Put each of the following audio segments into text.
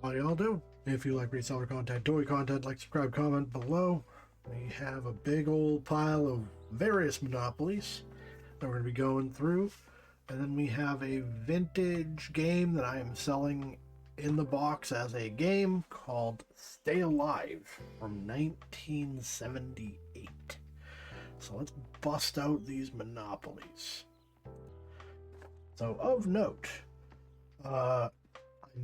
How y'all doing? If you like reseller content, toy content, like, subscribe, comment below. We have a big old pile of various monopolies that we're going to be going through. And then we have a vintage game that I am selling in the box as a game called Stay Alive from 1978. So let's bust out these monopolies. So of note, I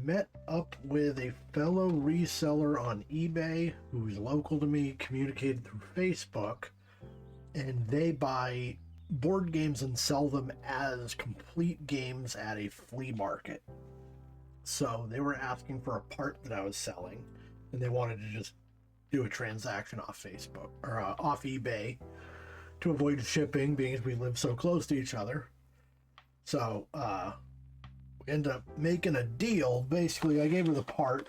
met up with a fellow reseller on eBay who's local to me, communicated through Facebook, and they buy board games and sell them as complete games at a flea market. So they were asking for a part that I was selling, and they wanted to just do a transaction off Facebook or off eBay to avoid shipping, being as we live so close to each other. So we ended up making a deal. Basically, I gave her the part,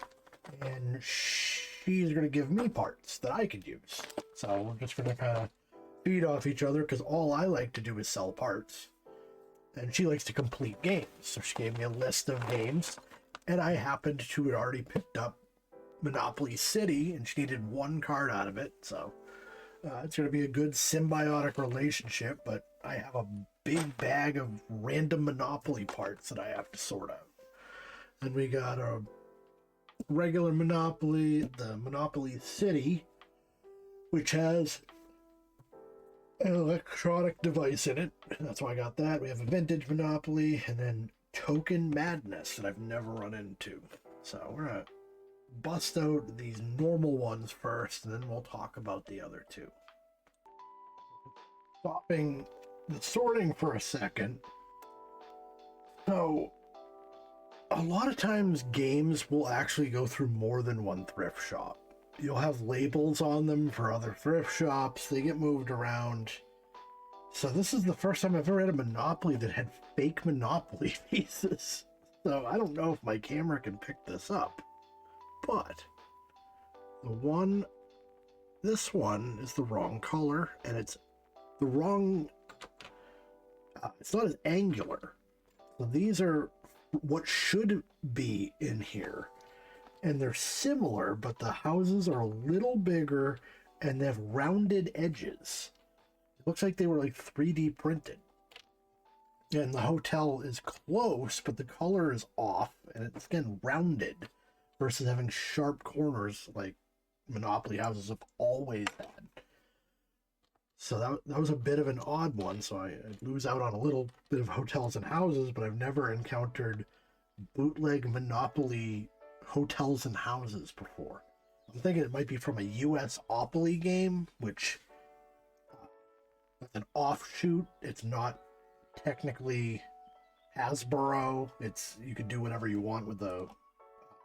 and she's going to give me parts that I could use. So we're just going to kind of feed off each other, because all I like to do is sell parts, and she likes to complete games. So she gave me a list of games, and I happened to have already picked up Monopoly City, and she needed one card out of it. So it's going to be a good symbiotic relationship, but I have a big bag of random Monopoly parts that I have to sort out. And we got a regular Monopoly, the Monopoly City, which has an electronic device in it. That's why I got that. We have a vintage Monopoly, and then Token Madness that I've never run into. So we're going to bust out these normal ones first, and then we'll talk about the other two. Stopping the sorting for a second. So a lot of times games will actually go through more than one thrift shop. You'll have labels on them for other thrift shops. They get moved around. So this is the first time I've ever had a Monopoly that had fake Monopoly pieces. So I don't know if my camera can pick this up, but this one is the wrong color, and it's the wrong, it's not as angular. So these are what should be in here, and they're similar, but the houses are a little bigger and they have rounded edges. It looks like they were like 3D printed. And the hotel is close, but the color is off, and it's again rounded versus having sharp corners like Monopoly houses have always had. So that was a bit of an odd one, so I lose out on a little bit of hotels and houses, but I've never encountered bootleg Monopoly hotels and houses before. I'm thinking it might be from a US Opoly game, which an offshoot. It's not technically Hasbro. You could do whatever you want with the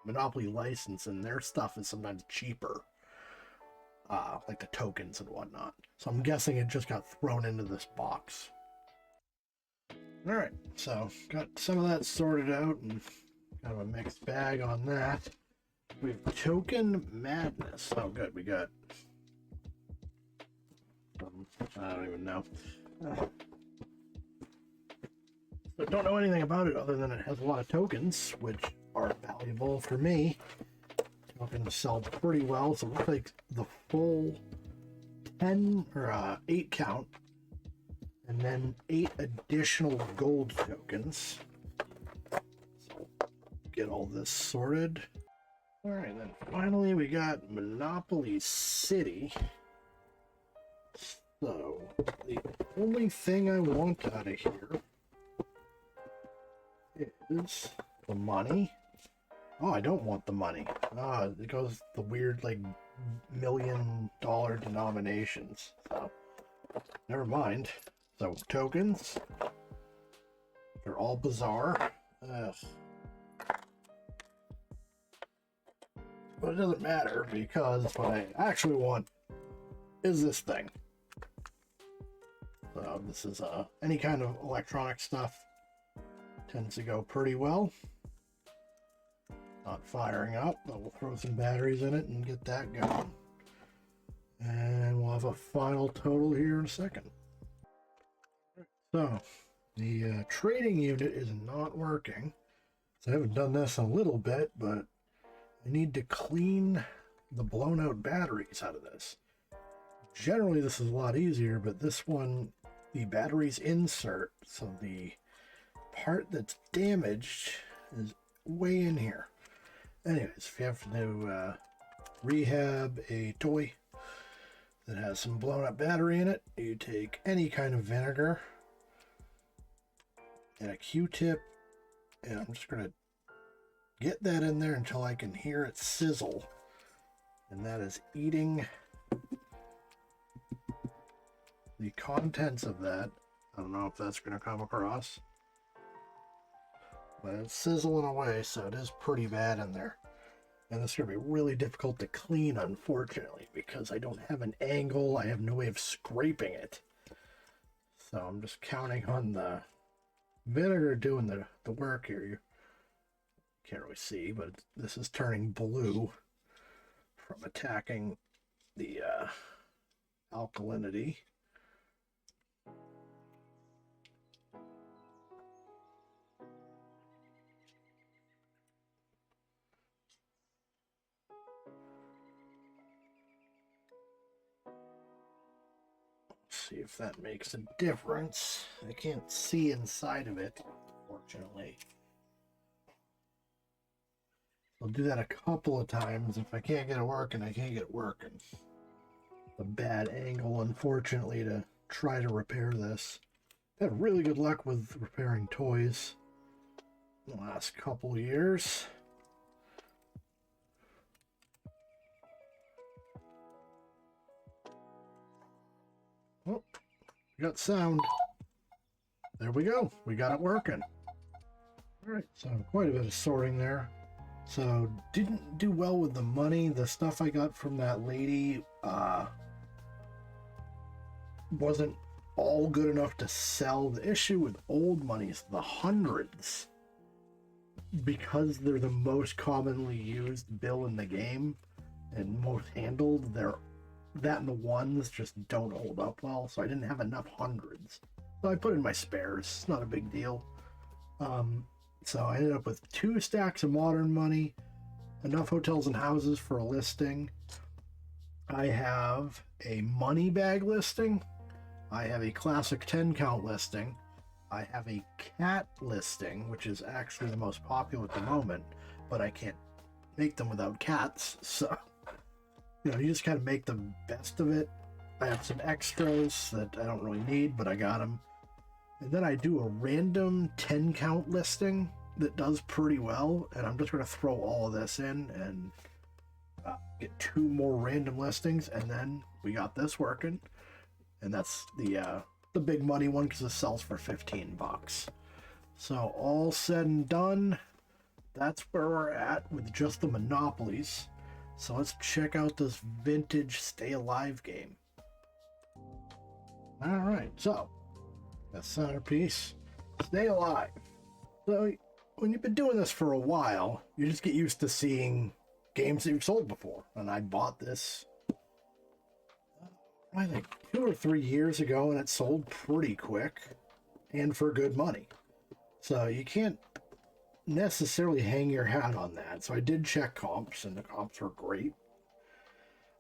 Monopoly license, and their stuff is sometimes cheaper, like the tokens and whatnot. So I'm guessing it just got thrown into this box. All right, so got some of that sorted out, and kind of a mixed bag on that. We have Token Madness. Oh, good. We got I don't even know. So don't know anything about it other than it has a lot of tokens, which are valuable for me. Tokens sell pretty well, so it looks like the full 10 or 8 count, and then 8 additional gold tokens. So get all this sorted. All right, then finally we got Monopoly City. So the only thing I want out of here is the money. Oh, I don't want the money. It goes the weird, like, $1 million denominations. So, never mind. So, tokens. They're all bizarre. Ugh. But it doesn't matter, because what I actually want is this thing. So, this is any kind of electronic stuff. Tends to go pretty well. Not firing up, but we'll throw some batteries in it and get that going. And we'll have a final total here in a second. So, the trading unit is not working. So I haven't done this in a little bit, but I need to clean the blown out batteries out of this. Generally, this is a lot easier, but this one, the batteries insert, so the part that's damaged is way in here. Anyways, if you have to rehab a toy that has some blown up battery in it, you take any kind of vinegar and a Q-tip, and I'm just going to get that in there until I can hear it sizzle. And that is eating the contents of that. I don't know if that's going to come across, but it's sizzling away, so it is pretty bad in there. And this is going to be really difficult to clean, unfortunately, because I don't have an angle. I have no way of scraping it. So I'm just counting on the vinegar doing the work here. You can't really see, but this is turning blue from attacking the alkalinity. See if that makes a difference. I can't see inside of it, fortunately. I'll do that a couple of times. If I can't get it working, I can't get it working. A bad angle, unfortunately, to try to repair this. I've had really good luck with repairing toys in the last couple of years. Oh, we got sound. There we go. We got it working. Alright, so quite a bit of sorting there. So, didn't do well with the money. The stuff I got from that lady wasn't all good enough to sell. The issue with old money is the hundreds. Because they're the most commonly used bill in the game and most handled, that and the ones just don't hold up well. So I didn't have enough hundreds. So I put in my spares. It's not a big deal. So I ended up with 2 stacks of modern money, enough hotels and houses for a listing. I have a money bag listing. I have a classic 10 count listing. I have a cat listing, which is actually the most popular at the moment, but I can't make them without cats. So, you just kind of make the best of it. I have some extras that I don't really need, but I got them. And then I do a random 10 count listing that does pretty well, and I'm just going to throw all of this in and get 2 more random listings, and then we got this working. And that's the big money one because it sells for $15. So all said and done, that's where we're at with just the monopolies. So let's check out this vintage Stay Alive game. Alright, so the centerpiece, Stay Alive. So when you've been doing this for a while, you just get used to seeing games that you've sold before. And I bought this probably like 2 or 3 years ago, and it sold pretty quick and for good money. So you can't necessarily hang your hat on that. So I did check comps, and the comps were great.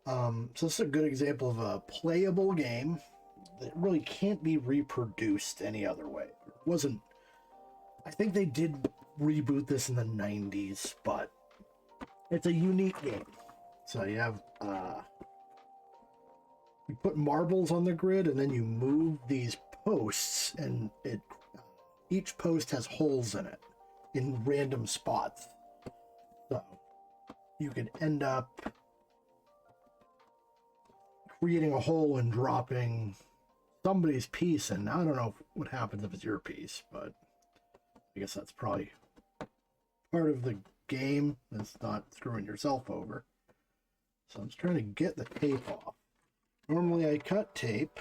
So this is a good example of a playable game that really can't be reproduced any other way. It wasn't. I think they did reboot this in the 90s, but it's a unique game. So you have you put marbles on the grid, and then you move these posts, and each post has holes in it in random spots. So you could end up creating a hole and dropping somebody's piece, and I don't know what happens if it's your piece, but I guess that's probably part of the game. It's not screwing yourself over. So I'm just trying to get the tape off. Normally I cut tape,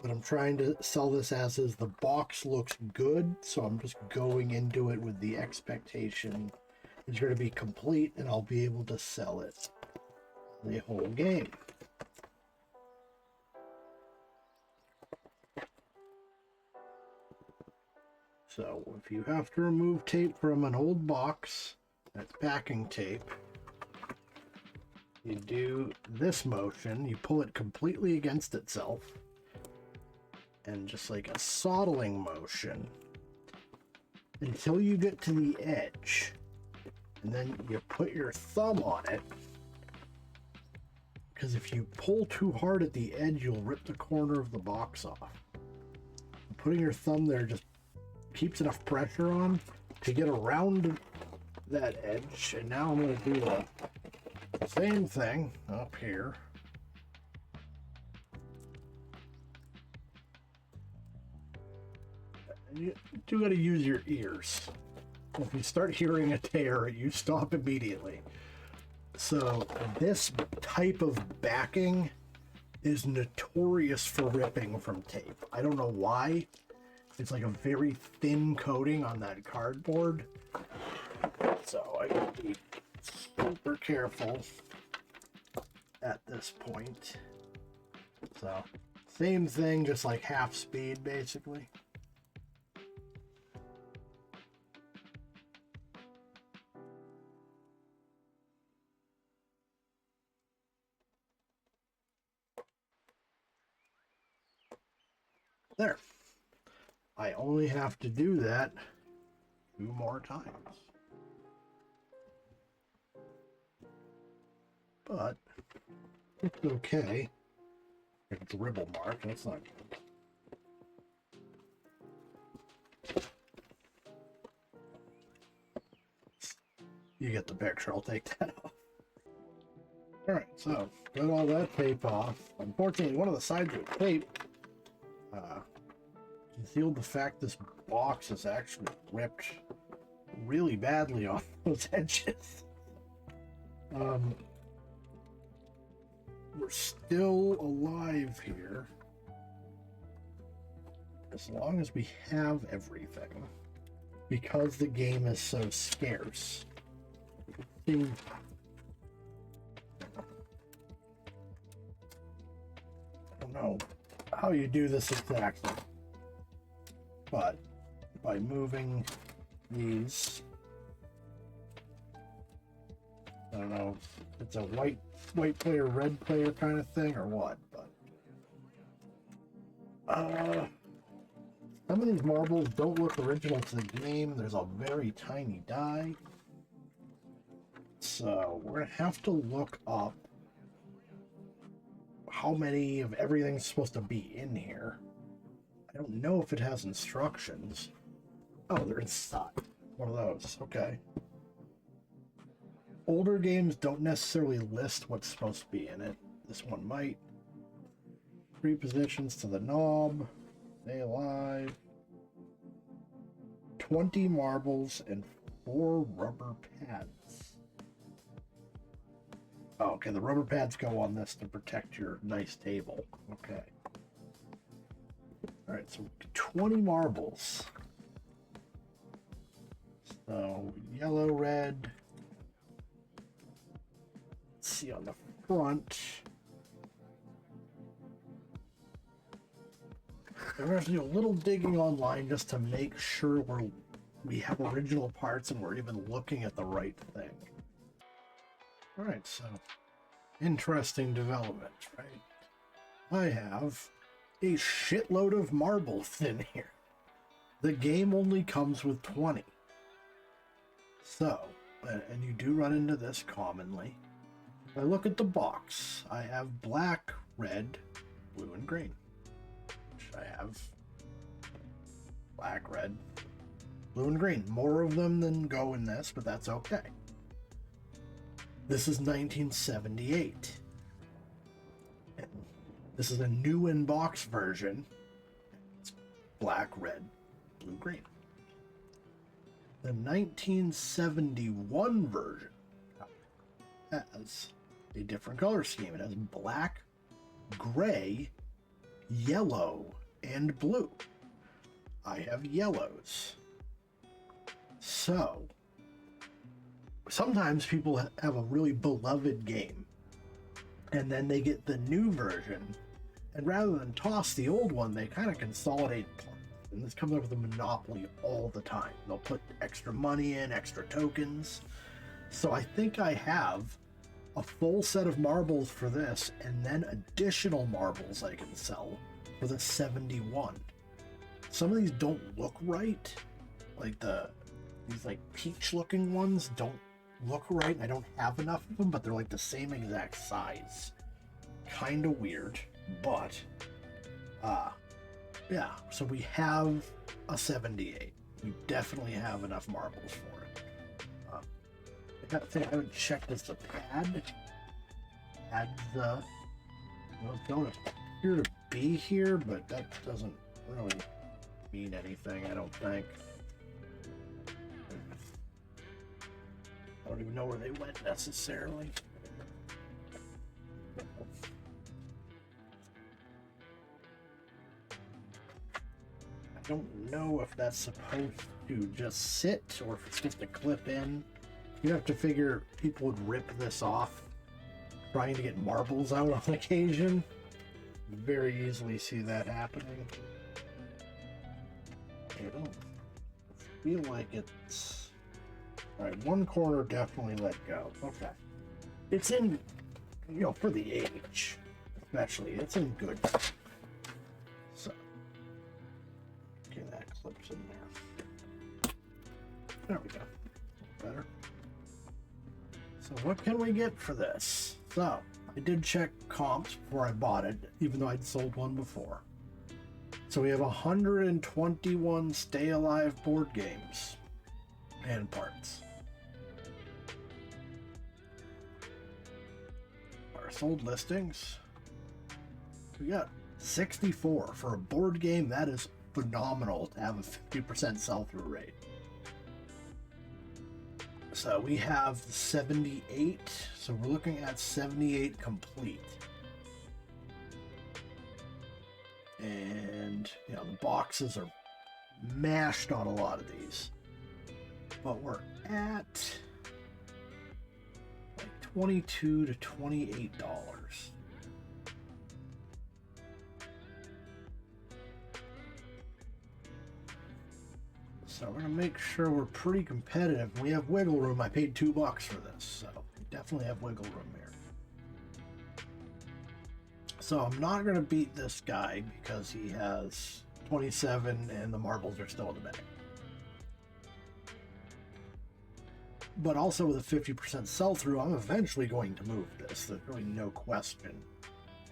but I'm trying to sell this as is. The box looks good, so I'm just going into it with the expectation it's going to be complete and I'll be able to sell it the whole game. So if you have to remove tape from an old box, That's backing tape. You do this motion, you pull it completely against itself, and just like a soddling motion until you get to the edge, and then you put your thumb on it, because if you pull too hard at the edge, you'll rip the corner of the box off. Putting your thumb there just keeps enough pressure on to get around that edge. And now I'm going to do the same thing up here. You do got to use your ears. If you start hearing a tear, you stop immediately. So this type of backing is notorious for ripping from tape. I don't know why. It's like a very thin coating on that cardboard. So I gotta be super careful at this point. So same thing, just like half speed basically. There. I only have to do that 2 more times. But it's okay. A dribble mark, that's not good. You get the picture, I'll take that off. Alright, so got all that tape off. Unfortunately, one of the sides of the tape concealed the fact this box is actually ripped really badly on those edges. We're still alive here as long as we have everything, because the game is so scarce. I don't know how you do this exactly, but by moving these, I don't know if it's a white player, red player kind of thing or what, but some of these marbles don't look original to the game. There's a very tiny die, so we're gonna have to look up how many of everything's supposed to be in here. I don't know if it has instructions. Oh, they're inside. One of those. Okay. Older games don't necessarily list what's supposed to be in it. This one might. 3 positions to the knob. Stay alive. 20 marbles and 4 rubber pads. Oh, okay, the rubber pads go on this to protect your nice table. Okay. Alright, so 20 marbles. So, yellow, red. Let's see on the front. We're going to have to do a little digging online just to make sure we have original parts and we're even looking at the right thing. Alright, so interesting development, right? I have a shitload of marbles in here. The game only comes with 20. So, and you do run into this commonly. If I look at the box, I have black, red, blue, and green. Which I have black, red, blue, and green. More of them than go in this, but that's okay. This is 1978. And this is a new in-box version. It's black, red, blue, green. The 1971 version has a different color scheme. It has black, gray, yellow, and blue. I have yellows. So, sometimes people have a really beloved game, and then they get the new version, and rather than toss the old one, they kind of consolidate parts. And this comes up with a monopoly all the time. They'll put extra money in, extra tokens. So I think I have a full set of marbles for this, and then additional marbles I can sell for the 71. Some of these don't look right. Like these like peach looking ones don't look right. I don't have enough of them, but they're like the same exact size. Kind of weird, but yeah, so we have a 78. We definitely have enough marbles for it. I gotta say, I haven't checked this the pad. Don't appear to be here, but that doesn't really mean anything, I don't think. I don't even know where they went necessarily. I don't know if that's supposed to just sit or if it's just a clip in. You have to figure people would rip this off trying to get marbles out on occasion. Very easily see that happening. I don't feel like it's... Alright, one corner definitely let go. Okay. It's in, you know, for the age, especially, it's in good. So, okay, that clips in there. There we go. Better. So what can we get for this? So, I did check comps before I bought it, even though I'd sold one before. So we have 121 Stay Alive board games and parts. Our sold listings, we got 64 for a board game. That is phenomenal to have a 50% sell-through rate. So we have 78, so we're looking at 78 complete. And, you know, the boxes are mashed on a lot of these. But we're at like $22 to $28. So we're gonna make sure we're pretty competitive. We have wiggle room. I paid $2 for this, so we definitely have wiggle room here. So I'm not gonna beat this guy because he has 27 and the marbles are still in the bag. But also with a 50% sell-through, I'm eventually going to move this. There's really no question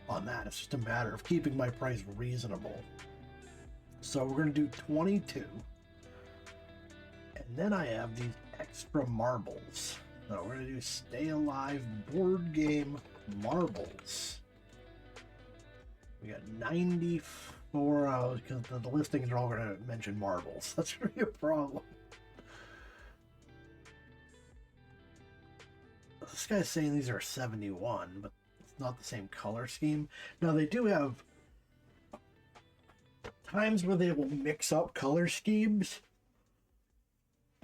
on that. It's just a matter of keeping my price reasonable. So we're gonna do 22. And then I have these extra marbles. So we're going to do Stay Alive board game marbles. We got 94, because the listings are all going to mention marbles. That's going to be a problem. This guy's saying these are 71, but it's not the same color scheme. Now they do have times where they will mix up color schemes.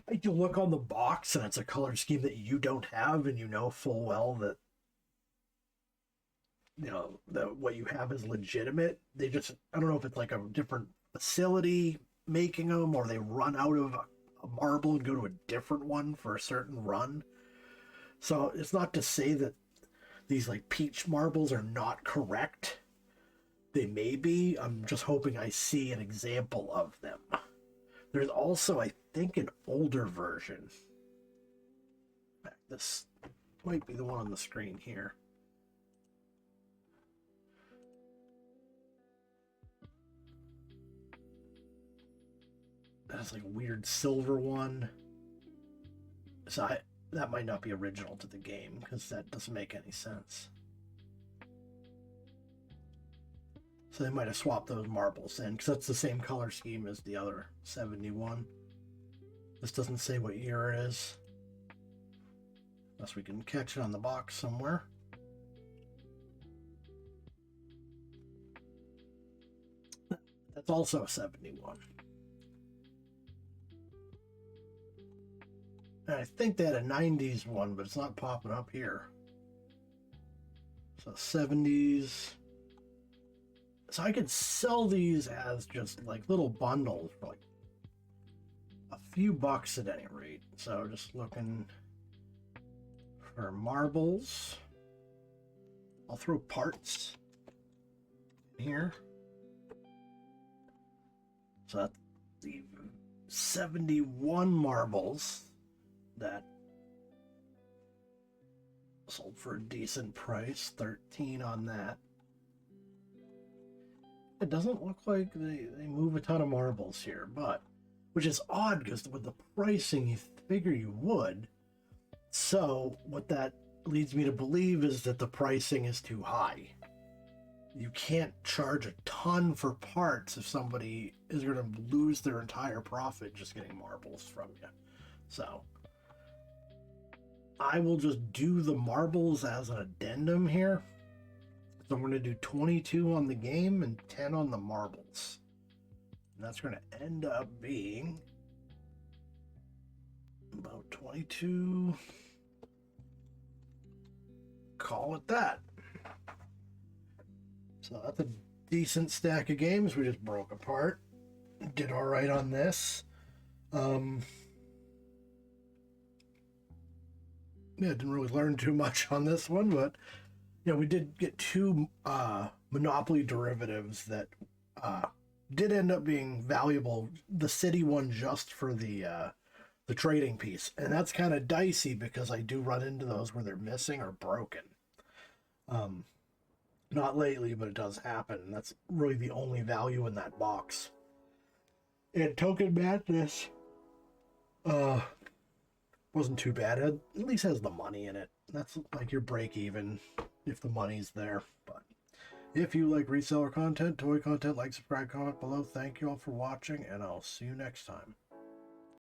Like you look on the box and it's a color scheme that you don't have, and you know full well that, you know, that what you have is legitimate. They just, I don't know if it's like a different facility making them, or they run out of a marble and go to a different one for a certain run. So it's not to say that these like peach marbles are not correct. They may be. I'm just hoping I see an example of them. There's also, I think, an older version. This might be the one on the screen here. That's like a weird silver one. So that might not be original to the game, because that doesn't make any sense. So they might have swapped those marbles in, because that's the same color scheme as the other 71. This doesn't say what year it is, unless we can catch it on the box somewhere. That's also a 71. And I think they had a 90s one, but it's not popping up here. So 70s. So I could sell these as just like little bundles for like a few bucks at any rate. So just looking our marbles. I'll throw parts in here. So that's the 71 marbles that sold for a decent price. 13 on that. It doesn't look like they move a ton of marbles here, but which is odd because with the pricing you figure you would. So what that leads me to believe is that the pricing is too high. You can't charge a ton for parts if somebody is going to lose their entire profit just getting marbles from you. So I will just do the marbles as an addendum here. So I'm going to do 22 on the game and 10 on the marbles. And that's going to end up being about 22. Call it that. So that's a decent stack of games we just broke apart. Did all right on this. Yeah, didn't really learn too much on this one, but you know, we did get two Monopoly derivatives that did end up being valuable. The city one just for the trading piece, and that's kind of dicey because I do run into those where they're missing or broken. Not lately, but it does happen, and that's really the only value in that box. And Token Madness wasn't too bad. It at least has the money in it. That's like your break even if the money's there. But if you like reseller content, toy content, like, subscribe, comment below. Thank you all for watching, and I'll see you next time.